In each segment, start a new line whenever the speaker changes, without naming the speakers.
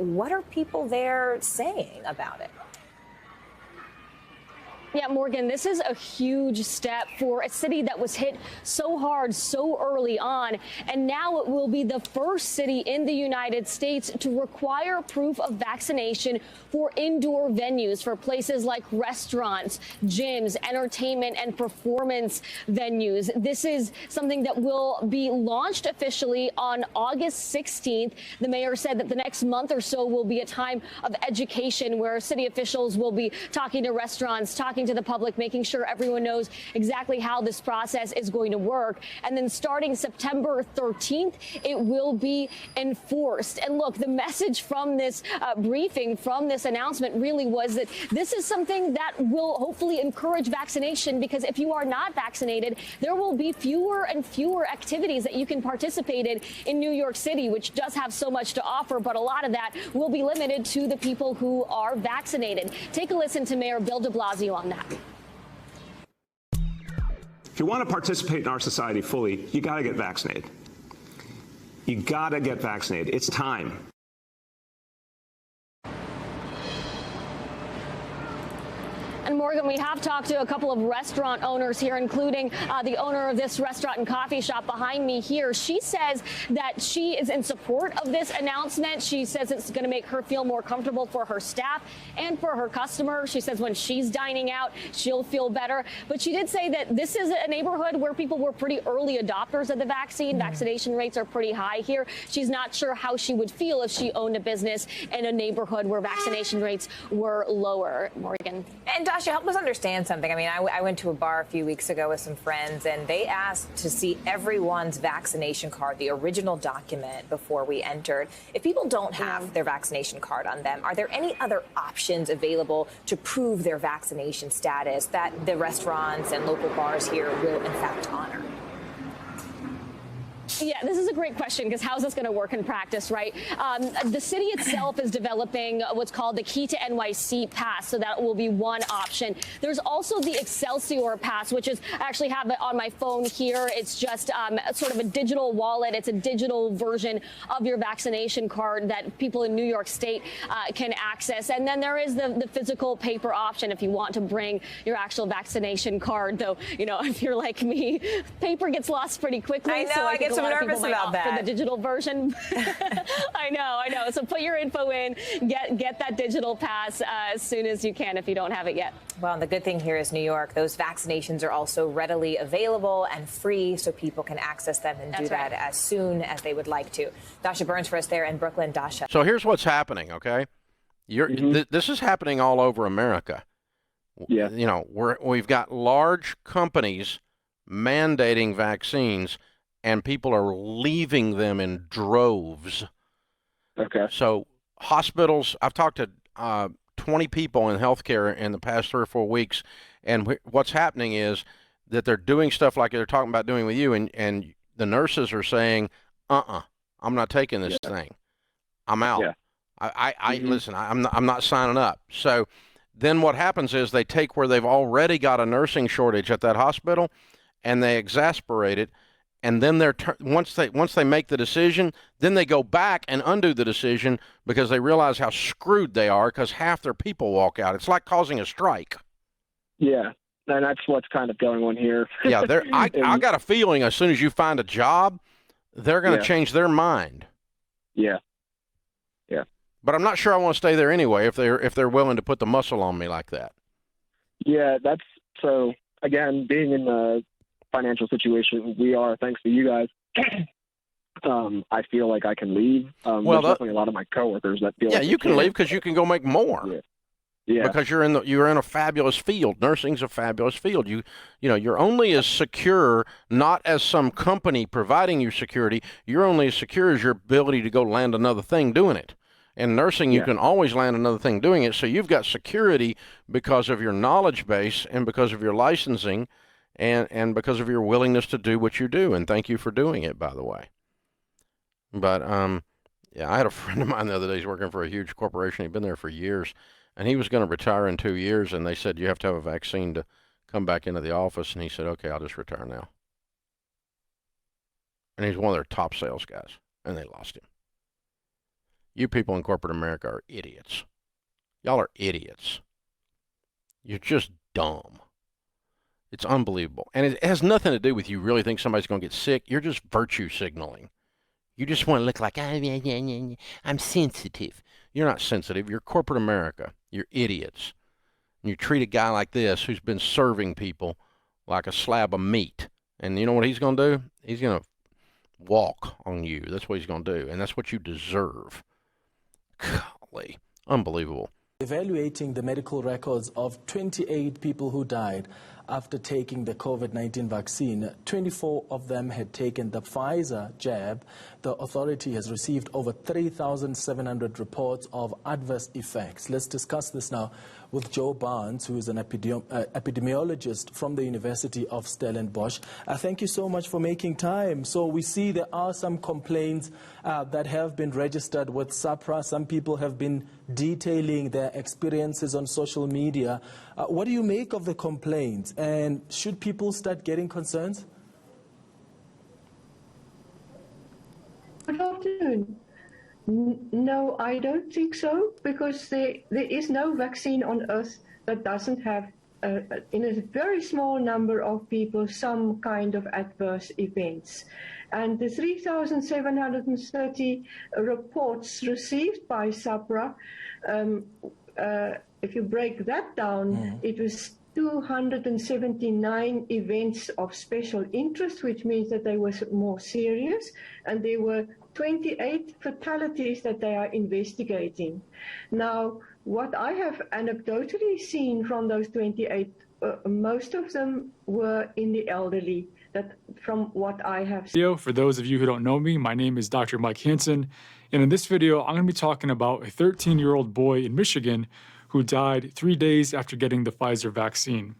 what are people there saying about it?
Yeah, Morgan, this is a huge step for a city that was hit so hard so early on. And now it will be the first city in the United States to require proof of vaccination for indoor venues, for places like restaurants, gyms, entertainment and performance venues. This is something that will be launched officially on August 16th. The mayor said that the next month or so will be a time of education where city officials will be talking to restaurants, talking to the public, making sure everyone knows exactly how this process is going to work. And then starting September 13th, it will be enforced. And look, the message from this briefing, from this announcement really was that this is something that will hopefully encourage vaccination, because if you are not vaccinated, there will be fewer and fewer activities that you can participate in New York City, which does have so much to offer. But a lot of that will be limited to the people who are vaccinated. Take a listen to Mayor Bill de Blasio on that.
If you want to participate in our society fully, you got to get vaccinated. You got to get vaccinated. It's time.
And Morgan, we have talked to a couple of restaurant owners here, including the owner of this restaurant and coffee shop behind me here. She says that she is in support of this announcement. She says it's going to make her feel more comfortable for her staff and for her customers. She says when she's dining out, she'll feel better. But she did say that this is a neighborhood where people were pretty early adopters of the vaccine. Vaccination rates are pretty high here. She's not sure how she would feel if she owned a business in a neighborhood where vaccination rates were lower. Morgan.
And Dasha, help us understand something. I mean, I went to a bar a few weeks ago with some friends, and they asked to see everyone's vaccination card, the original document, before we entered. If people don't have their vaccination card on them, are there any other options available to prove their vaccination status that the restaurants and local bars here will, in fact, honor?
Yeah, this is a great question, because how's this going to work in practice, right? The city itself is developing what's called the Key to NYC Pass, so that will be one option. There's also the Excelsior Pass, which is, I actually have it on my phone here. It's just sort of a digital wallet. It's a digital version of your vaccination card that people in New York State can access. And then there is the physical paper option if you want to bring your actual vaccination card, though, you know, if you're like me, paper gets lost pretty quickly.
I know, I get so nervous about that.
For the digital version. I know. So put your info in, get that digital pass as soon as you can if you don't have it yet.
Well, and the good thing here is New York. Those vaccinations are also readily available and free, so people can access them and do that as soon as they would like to. Dasha Burns for us there in Brooklyn. Dasha.
So here's what's happening, okay? This is happening all over America.
Yeah.
You know, we've got large companies mandating vaccines, and people are leaving them in droves.
Okay.
So hospitals, I've talked to 20 people in healthcare in the past 3 or 4 weeks, and what's happening is that they're doing stuff like they're talking about doing with you, and the nurses are saying, I'm not taking this thing. I'm out.
Yeah.
I listen, I'm not signing up. So then what happens is they take where they've already got a nursing shortage at that hospital, and they exasperate it. And then once they make the decision, then they go back and undo the decision because they realize how screwed they are because half their people walk out. It's like causing a strike.
Yeah, and that's what's kind of going on here.
Yeah, I got a feeling as soon as you find a job, they're going to change their mind.
Yeah.
But I'm not sure I want to stay there anyway if they're willing to put the muscle on me like that.
Yeah, that's so. Again, being in the financial situation we are, thanks to you guys, I feel like I can leave. There's definitely a lot of my coworkers that feel.
Yeah,
like
you can leave because you can go make more.
Yeah.
Because you're in a fabulous field. Nursing's a fabulous field. You know, you're only as secure, not as some company providing you security. You're only as secure as your ability to go land another thing doing it. In nursing, you can always land another thing doing it. So you've got security because of your knowledge base and because of your licensing and because of your willingness to do what you do. And thank you for doing it, by the way. But, yeah, I had a friend of mine the other day. He's working for a huge corporation. He'd been there for years. And he was going to retire in 2 years. And they said, you have to have a vaccine to come back into the office. And he said, okay, I'll just retire now. And he's one of their top sales guys. And they lost him. You people in corporate America are idiots. Y'all are idiots. You're just dumb. It's unbelievable. And it has nothing to do with you really think somebody's going to get sick. You're just virtue signaling. You just want to look like, I'm sensitive. You're not sensitive. You're corporate America. You're idiots. And you treat a guy like this who's been serving people like a slab of meat. And you know what he's going to do? He's going to walk on you. That's what he's going to do. And that's what you deserve. Golly. Unbelievable.
Evaluating the medical records of 28 people who died after taking the COVID-19 vaccine. 24 of them had taken the Pfizer jab. The authority has received over 3,700 reports of adverse effects. Let's discuss this now with Joe Barnes, who is an epidemiologist from the University of Stellenbosch. Thank you so much for making time. So we see there are some complaints that have been registered with SAHPRA. Some people have been detailing their experiences on social media. What do you make of the complaints? And should people start getting concerns?
Good afternoon. No, I don't think so, because there is no vaccine on Earth that doesn't have, in a very small number of people, some kind of adverse events. And the 3,730 reports received by SAHPRA, if you break that down, it was 279 events of special interest, which means that they were more serious, and there were 28 fatalities that they are investigating. Now, what I have anecdotally seen from those 28, most of them were in the elderly, that from what I have seen.
For those of you who don't know me, my name is Dr. Mike Hansen, and in this video, I'm going to be talking about a 13-year-old boy in Michigan who died 3 days after getting the Pfizer vaccine.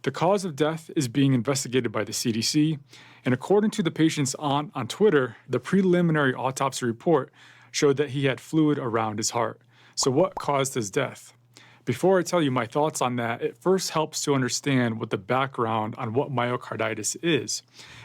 The cause of death is being investigated by the CDC, and according to the patient's aunt on Twitter, the preliminary autopsy report showed that he had fluid around his heart. So what caused his death? Before I tell you my thoughts on that, it first helps to understand what the background on what myocarditis is.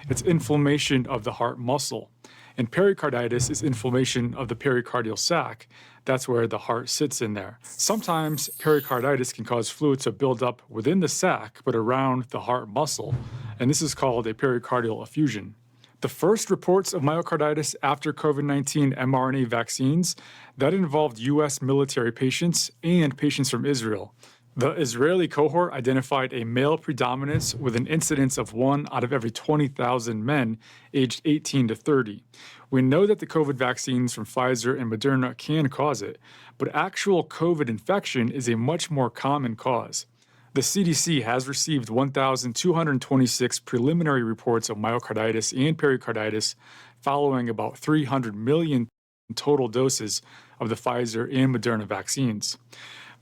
It's inflammation of the heart muscle. And pericarditis is inflammation of the pericardial sac. That's where the heart sits in there. Sometimes pericarditis can cause fluid to build up within the sac, but around the heart muscle. And this is called a pericardial effusion. The first reports of myocarditis after COVID-19 mRNA vaccines, that involved U.S. military patients and patients from Israel. The Israeli cohort identified a male predominance with an incidence of 1 out of every 20,000 men aged 18 to 30. We know that the COVID vaccines from Pfizer and Moderna can cause it, but actual COVID infection is a much more common cause. The CDC has received 1,226 preliminary reports of myocarditis and pericarditis following about 300 million total doses of the Pfizer and Moderna vaccines.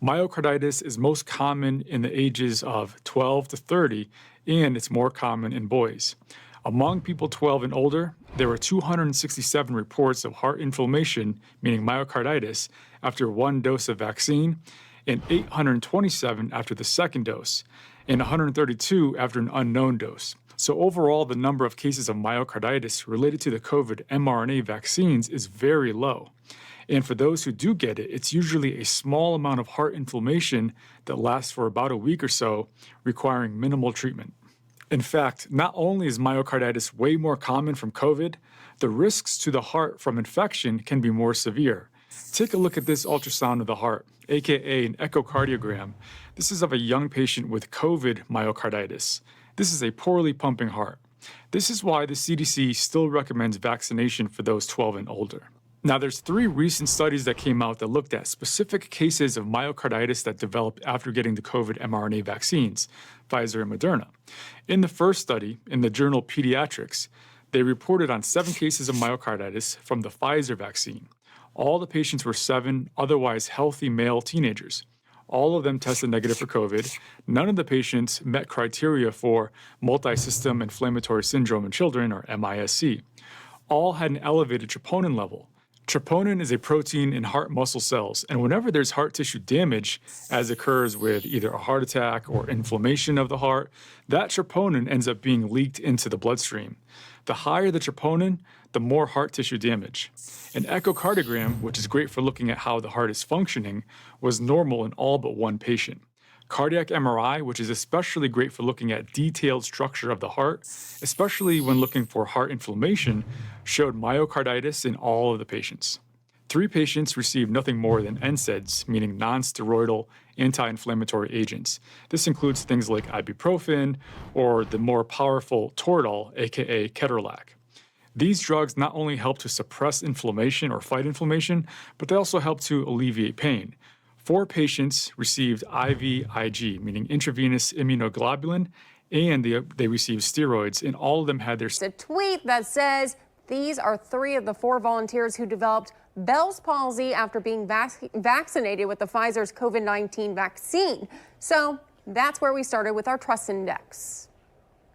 Myocarditis is most common in the ages of 12 to 30, and it's more common in boys. Among people 12 and older, there were 267 reports of heart inflammation, meaning myocarditis, after 1 dose of vaccine, and 827 after the second dose, and 132 after an unknown dose. So overall, the number of cases of myocarditis related to the COVID mRNA vaccines is very low. And for those who do get it, it's usually a small amount of heart inflammation that lasts for about a week or so, requiring minimal treatment. In fact, not only is myocarditis way more common from COVID, the risks to the heart from infection can be more severe. Take a look at this ultrasound of the heart, aka an echocardiogram. This is of a young patient with COVID myocarditis. This is a poorly pumping heart. This is why the CDC still recommends vaccination for those 12 and older. Now, there's 3 recent studies that came out that looked at specific cases of myocarditis that developed after getting the COVID mRNA vaccines, Pfizer and Moderna. In the first study, in the journal Pediatrics, they reported on 7 cases of myocarditis from the Pfizer vaccine. All the patients were 7 otherwise healthy male teenagers. All of them tested negative for COVID. None of the patients met criteria for multisystem inflammatory syndrome in children, or MISC. All had an elevated troponin level. Troponin is a protein in heart muscle cells, and whenever there's heart tissue damage, as occurs with either a heart attack or inflammation of the heart, that troponin ends up being leaked into the bloodstream. The higher the troponin, the more heart tissue damage. An echocardiogram, which is great for looking at how the heart is functioning, was normal in all but one patient. Cardiac MRI, which is especially great for looking at detailed structure of the heart, especially when looking for heart inflammation, showed myocarditis in all of the patients. 3 patients received nothing more than NSAIDs, meaning non-steroidal anti-inflammatory agents. This includes things like ibuprofen or the more powerful Toradol, aka ketorolac. These drugs not only help to suppress inflammation or fight inflammation, but they also help to alleviate pain. 4 patients received IVIG, meaning intravenous immunoglobulin, and they received steroids, and all of them had their...
It's a tweet that says these are 3 of the 4 volunteers who developed Bell's palsy after being vaccinated with the Pfizer's COVID-19 vaccine. So that's where we started with our trust index.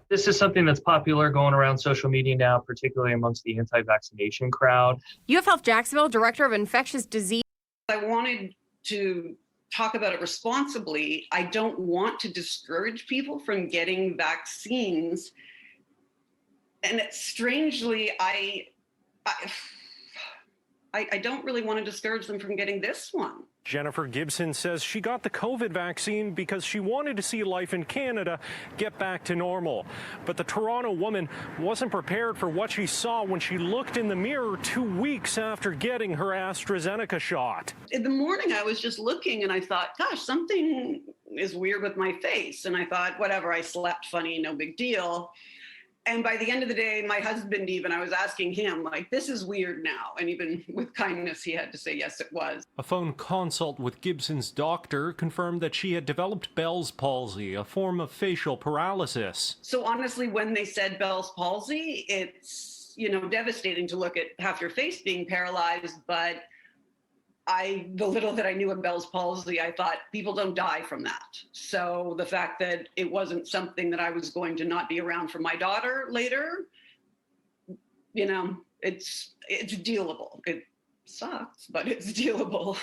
This is something that's popular going around social media now, particularly amongst the anti-vaccination crowd.
UF Health Jacksonville, Director of Infectious Disease.
I wanted to talk about it responsibly. I don't want to discourage people from getting vaccines. And strangely, I don't really want to discourage them from getting this one.
Jennifer Gibson says she got the COVID vaccine because she wanted to see life in Canada get back to normal. But the Toronto woman wasn't prepared for what she saw when she looked in the mirror 2 weeks after getting her AstraZeneca shot.
In the morning, I was just looking and I thought, gosh, something is weird with my face. And I thought, whatever, I slept funny, no big deal. And by the end of the day, my husband I was asking him, like, this is weird now. And even with kindness, he had to say, yes, it was.
A phone consult with Gibson's doctor confirmed that she had developed Bell's palsy, a form of facial paralysis.
So honestly, when they said Bell's palsy, it's, devastating to look at half your face being paralyzed. But the little that I knew of Bell's palsy, I thought people don't die from that. So the fact that it wasn't something that I was going to not be around for my daughter later, it's dealable. It sucks, but it's dealable.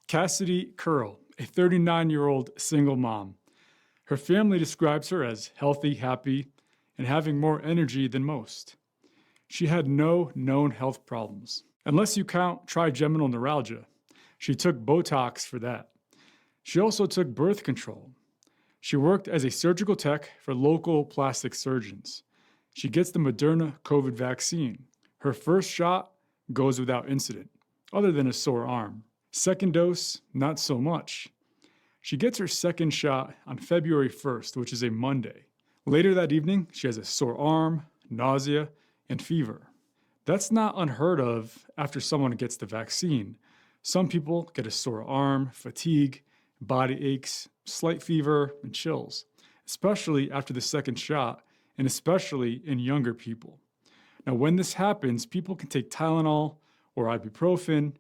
Cassidy Curl, a 39-year-old single mom. Her family describes her as healthy, happy, and having more energy than most. She had no known health problems, unless you count trigeminal neuralgia. She took Botox for that. She also took birth control. She worked as a surgical tech for local plastic surgeons. She gets the Moderna COVID vaccine. Her first shot goes without incident, other than a sore arm. Second dose, not so much. She gets her second shot on February 1st, which is a Monday. Later that evening, she has a sore arm, nausea, and fever. That's not unheard of after someone gets the vaccine. Some people get a sore arm, fatigue, body aches, slight fever, and chills, especially after the second shot, and especially in younger people. Now, when this happens, people can take Tylenol or ibuprofen.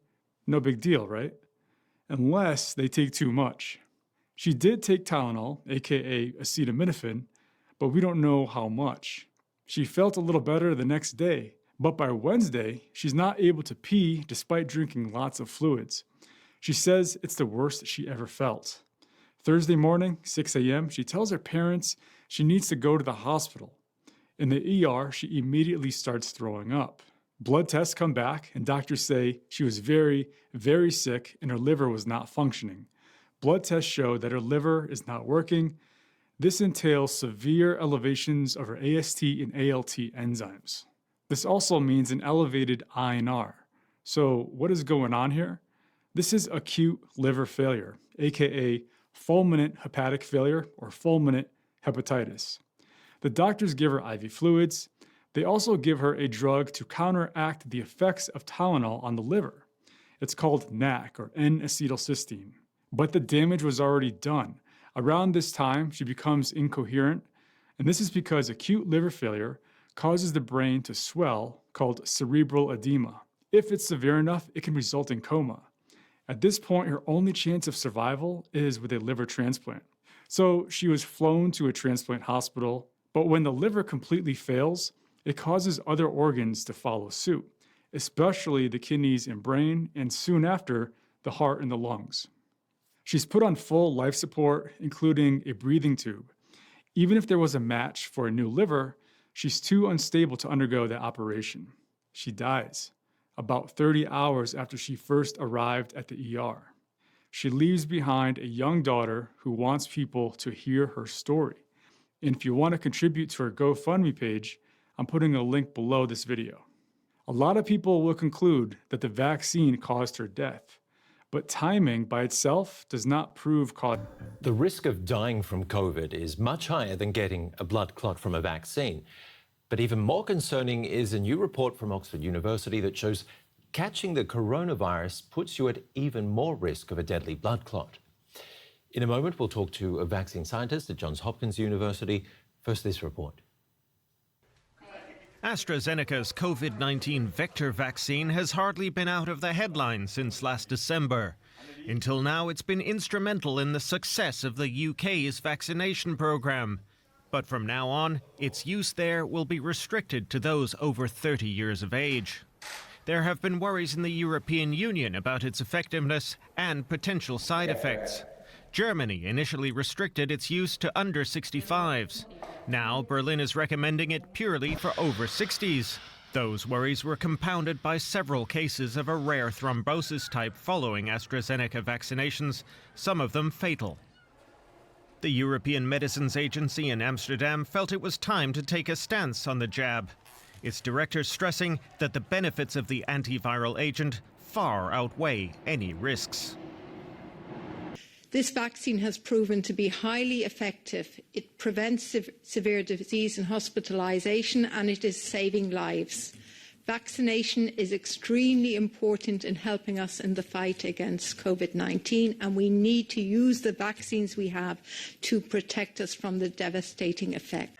No big deal, right? Unless they take too much. She did take Tylenol, aka acetaminophen, but we don't know how much. She felt a little better the next day, but by Wednesday, she's not able to pee despite drinking lots of fluids. She says it's the worst she ever felt. Thursday morning, 6 a.m., she tells her parents she needs to go to the hospital. In the ER, she immediately starts throwing up. Blood tests come back, and doctors say she was very, very sick and her liver was not functioning. Blood tests show that her liver is not working. This entails severe elevations of her AST and ALT enzymes. This also means an elevated INR. So what is going on here? This is acute liver failure, aka fulminant hepatic failure or fulminant hepatitis. The doctors give her IV fluids. They also give her a drug to counteract the effects of Tylenol on the liver. It's called NAC or N-acetylcysteine. But the damage was already done. Around this time, she becomes incoherent, and this is because acute liver failure causes the brain to swell, called cerebral edema. If it's severe enough, it can result in coma. At this point, her only chance of survival is with a liver transplant. So she was flown to a transplant hospital, but when the liver completely fails, it causes other organs to follow suit, especially the kidneys and brain, and soon after, the heart and the lungs. She's put on full life support, including a breathing tube. Even if there was a match for a new liver, she's too unstable to undergo that operation. She dies about 30 hours after she first arrived at the ER. She leaves behind a young daughter who wants people to hear her story. And if you want to contribute to her GoFundMe page, I'm putting a link below this video. A lot of people will conclude that the vaccine caused her death, but timing by itself does not prove cause.
The risk of dying from COVID is much higher than getting a blood clot from a vaccine. But even more concerning is a new report from Oxford University that shows catching the coronavirus puts you at even more risk of a deadly blood clot. In a moment, we'll talk to a vaccine scientist at Johns Hopkins University. First, this report.
AstraZeneca's COVID-19 vector vaccine has hardly been out of the headlines since last December. Until now, it's been instrumental in the success of the UK's vaccination programme. But from now on, its use there will be restricted to those over 30 years of age. There have been worries in the European Union about its effectiveness and potential side effects. Germany initially restricted its use to under 65s. Now, Berlin is recommending it purely for over 60s. Those worries were compounded by several cases of a rare thrombosis type following AstraZeneca vaccinations, some of them fatal. The European Medicines Agency in Amsterdam felt it was time to take a stance on the jab. Its director stressing that the benefits of the antiviral agent far outweigh any risks.
This vaccine has proven to be highly effective. It prevents severe disease and hospitalisation, and it is saving lives. Vaccination is extremely important in helping us in the fight against COVID-19, and we need to use the vaccines we have to protect us from the devastating effect.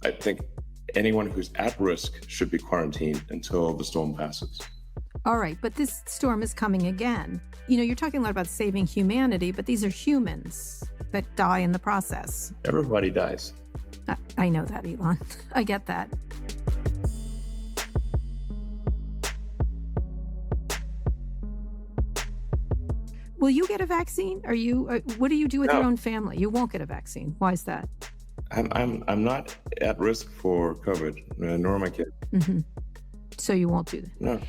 I think anyone who's at risk should be quarantined until the storm passes.
All right, but this storm is coming again. You know, you're talking a lot about saving humanity, but these are humans that die in the process.
Everybody dies.
I know that, Elon. I get that. Will you get a vaccine? What do you do with your own family? You won't get a vaccine. Why is that?
I'm not at risk for COVID, nor my kid.
Mm-hmm. So you won't do that?
No.